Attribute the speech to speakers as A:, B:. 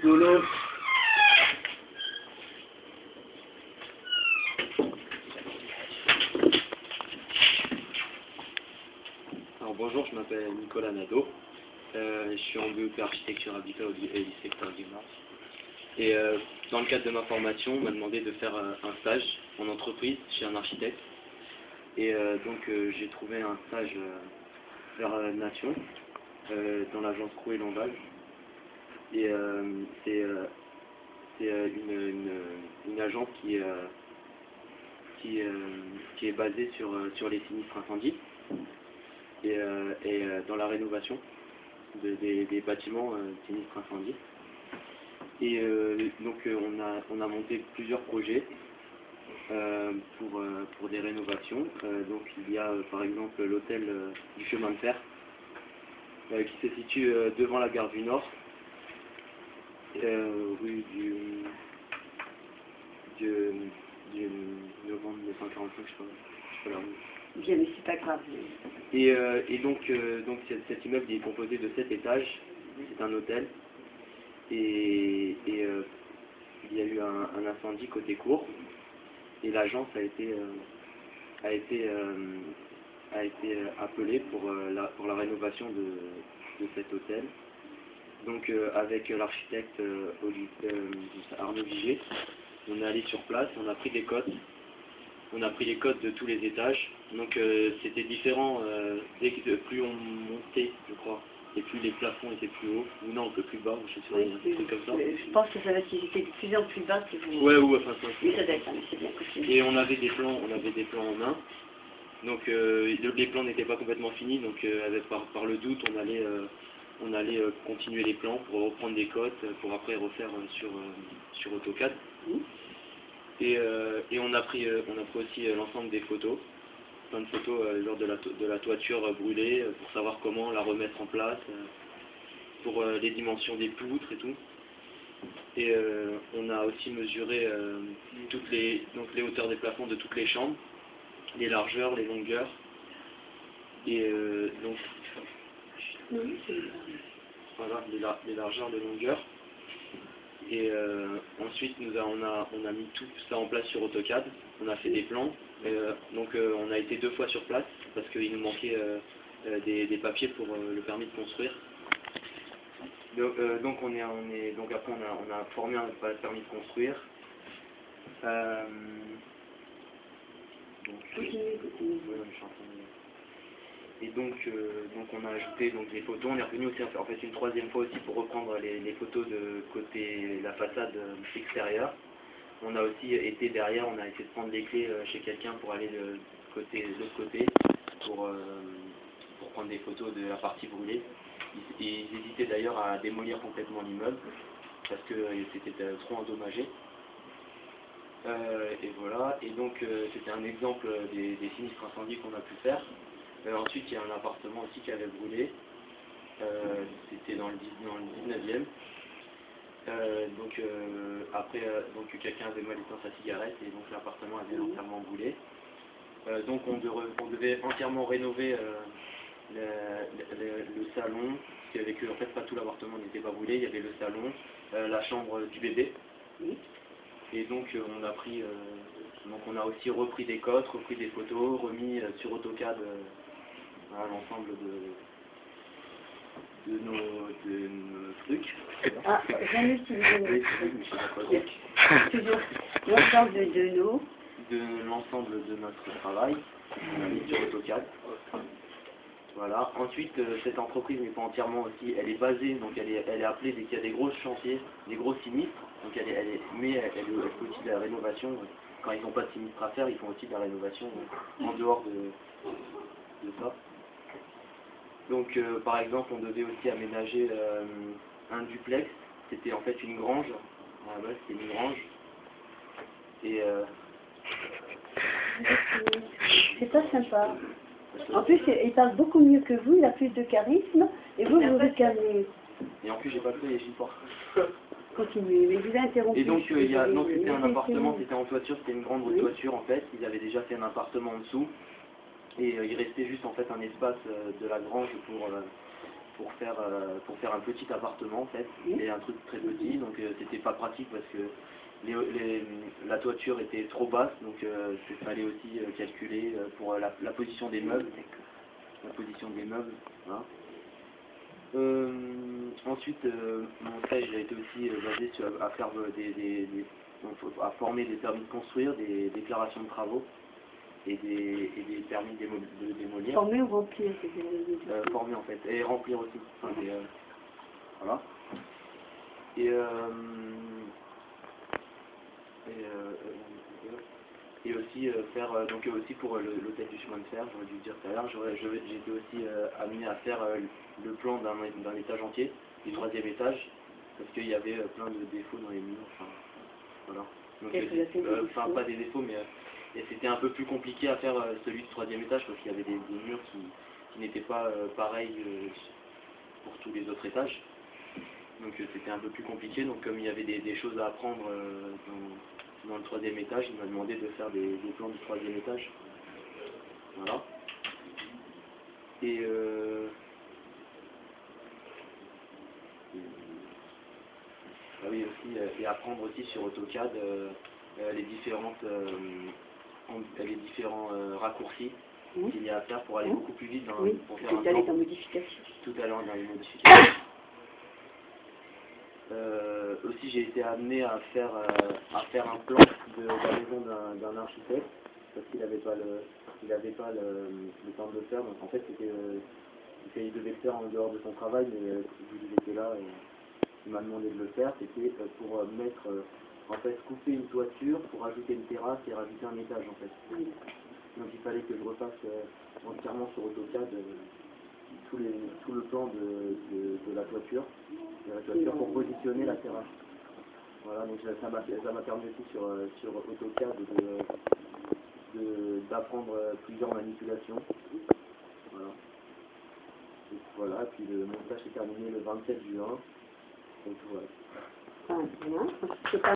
A: Lolo. Alors bonjour, je m'appelle Nicolas Nadeau. Je suis en BEP architecture habitat au lycée Hector Guimard. Et dans le cadre de ma formation, on m'a demandé de faire un stage en entreprise chez un architecte. Et donc j'ai trouvé un stage vers Nation, dans l'agence Crouet Landage. Et c'est une agence qui est basée sur les sinistres incendies et dans la rénovation des bâtiments sinistres incendies. Et donc on a monté plusieurs projets pour des rénovations. Donc il y a par exemple l'hôtel du chemin de fer qui se situe devant la gare du Nord, rue du novembre 1945, je sais pas la rue.
B: Bien, mais c'est pas grave.
A: Et donc cet immeuble est composé de 7 étages, c'est un hôtel, et il y a eu un incendie côté cour, et l'agence a été appelée pour la rénovation de cet hôtel. Donc avec l'architecte Arnaud Vigier, on est allé sur place, on a pris des cotes. On a pris les cotes de tous les étages, donc c'était différent dès que plus on montait, je crois, et plus les plafonds étaient plus hauts, ou non, un peu plus bas, je sais pas,
B: Oui,
A: comme ça.
B: Je pense que ça va être qu'ils étaient de plus en plus bas que vous.
A: Ouais, enfin ça.
B: Oui, ça doit être ça, mais c'est bien possible.
A: Et on avait des plans en main, donc les plans n'étaient pas complètement finis, donc par le doute, on allait continuer les plans pour reprendre des cotes, pour après refaire sur AutoCAD. Et on a pris aussi l'ensemble des photos, plein de photos lors de la toiture brûlée, pour savoir comment la remettre en place, pour les dimensions des poutres et tout. Et on a aussi mesuré donc les hauteurs des plafonds de toutes les chambres, les largeurs, les longueurs. Et donc voilà, les largeurs, les longueurs. Et ensuite on a mis tout ça en place sur AutoCAD, on a fait des plans, donc on a été 2 fois sur place parce qu'il nous manquait des papiers pour le permis de construire. Donc après on a formé un permis de construire. Et donc on a ajouté des photos, on est revenu aussi en fait une 3e fois aussi pour reprendre les photos de côté la façade extérieure. On a aussi été derrière, on a essayé de prendre les clés chez quelqu'un pour aller de l'autre côté pour prendre des photos de la partie brûlée. Ils hésitaient d'ailleurs à démolir complètement l'immeuble parce que c'était trop endommagé. Et voilà, et donc c'était un exemple des sinistres incendies qu'on a pu faire. Ensuite, il y a un appartement aussi qui avait brûlé, c'était dans le 19e. Après, quelqu'un avait mal éteint sa cigarette et donc l'appartement avait entièrement brûlé. Donc on devait entièrement rénover le salon, parce qu'il y avait que, en fait, pas tout l'appartement n'était pas brûlé, il y avait le salon, la chambre du bébé. Et donc on a aussi repris des cotes, repris des photos, remis sur AutoCAD l'ensemble de nos trucs.
B: Ah, jamais utilisé toujours l'ensemble de
A: l'ensemble de notre travail, on a mis sur AutoCAD. Voilà. Ensuite, cette entreprise n'est pas entièrement aussi, elle est basée, donc elle est appelée dès qu'il y a des gros chantiers, des gros sinistres, donc mais elle fait aussi de la rénovation. Quand ils n'ont pas de sinistre à faire, ils font aussi de la rénovation en dehors de ça. Donc par exemple, on devait aussi aménager un duplex, c'était en fait une grange, à la base c'était une grange, et
B: c'est pas sympa. En plus, il parle beaucoup mieux que vous, il a plus de charisme, et vous êtes calmé.
A: Et en plus, j'ai pas fait les supports.
B: Continuez, mais je vous ai interrompu.
A: Et donc, c'était un appartement, c'était en toiture, c'était une grande toiture en fait. Ils avaient déjà fait un appartement en dessous. Et il restait juste en fait un espace de la grange pour faire un petit appartement en fait, et un truc très petit, donc c'était pas pratique parce que la toiture était trop basse, donc il fallait aussi calculer pour la position des meubles. Voilà. Ensuite, mon stage a été aussi basé à faire à former des permis de construire, des déclarations de travaux et des permis de démolir.
B: Former ou remplir,
A: Former en fait, et remplir aussi. Enfin, voilà. Et aussi faire, donc aussi pour l'hôtel du chemin de fer, j'aurais dû le dire tout à l'heure, j'ai été aussi amené à faire le plan d'un étage entier, du 3e étage, parce qu'il y avait plein de défauts dans les murs, enfin, voilà. Donc, enfin, pas des défauts, mais c'était un peu plus compliqué à faire celui du 3e étage, parce qu'il y avait des murs qui n'étaient pas pareils pour tous les autres étages. Donc c'était un peu plus compliqué, donc comme il y avait des choses à apprendre dans le 3e étage, il m'a demandé de faire des plans du 3e étage. Voilà. Ah oui, aussi, et apprendre aussi sur AutoCAD les différents raccourcis qu'il y a à faire pour aller beaucoup plus vite pour faire un plan.
B: Dans modification.
A: Tout à l'heure dans les modifications. Aussi j'ai été amené à faire un plan de la maison d'un architecte parce qu'il n'avait pas le temps de le faire, donc en fait il devait le faire en dehors de son travail, mais vu qu'il était là, il m'a demandé de le faire. C'était pour mettre en fait couper une toiture pour ajouter une terrasse et rajouter un étage en fait. Donc il fallait que je refasse entièrement sur AutoCAD tout le plan de la toiture pour positionner la terrasse. Voilà, donc ça m'a permis aussi sur AutoCAD d'apprendre plusieurs manipulations. Voilà. Et voilà, puis le montage est terminé le 27 juin. Donc voilà.
B: Voilà.